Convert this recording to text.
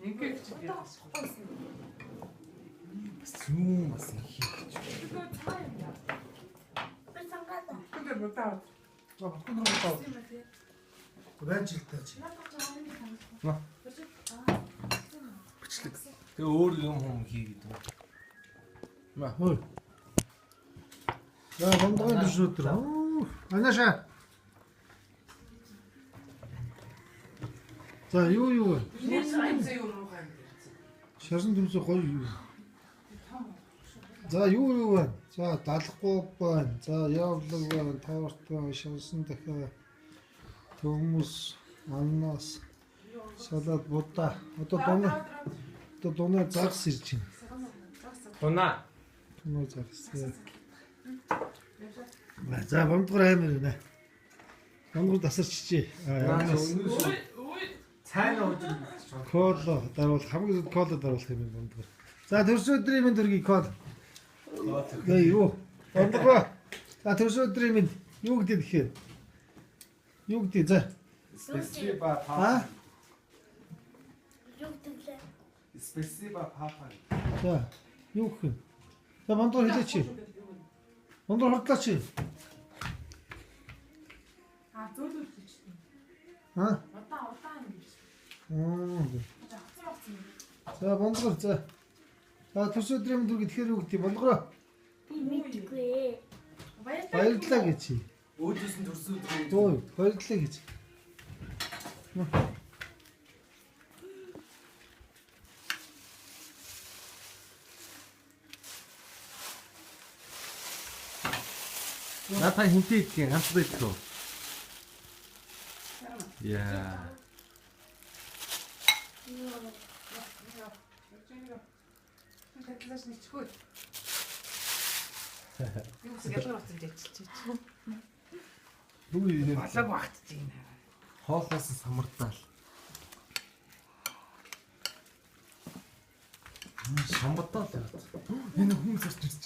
Ингээд ч яах вэ? Зүүн бас их. Тэгвэл цаа юм яа. Күндэр мутаа. Бэнжилтэй чи. Бичлэг. Тэгээ өөр юм хийгээд байна. Ма хөө. За бондгой төшөөдөр. Анаша. За юу вэ? Шарсан төмсөө гоё юу. За юу вэ? За далахгүй байна. За явлаг байна. Тавартай шарсан дахиад төмс аннаас салаад будаа. Одоо дунаа загс ирж байна. Тунаа. Тунаа загс. За бондгор аймар байна. Бондгор тасарчжээ. Цайна ууж. Коло даруул хамгийн зөв коло даруулах юм бондгор. За төрс өдрийн минь дөргий кол. Гээ юу? Бондгор. За төрс өдрийн минь юу гэдэг тэгэхээр? Юу гэдэг за? Спасибо А? папа. Спасибо папа. За юу гэх юм? За бондгор хэлээч. Бондгор хортлооч. Зөөлүүлж чинь. А? Удаан юм. За бондгор за. За төрс өдрийн минь дөргий тэгэхээр юу гэдэг бондгороо? Мэдгүй. Баярлалаа гэж. Өөдөөс нь төрсөн өдрөө. Ой, баярлалаа гэж. Надаа хинтээ идэх ганц байдаг уу? Яа. Тэглэж ничгүй. Юу ч ядгаар утсан дэчилчих. Юу юм? Балаг багтж байна. Хоолоос самардаал. Шамбатаа л яваад. Энэ хүмүүс орж ирж.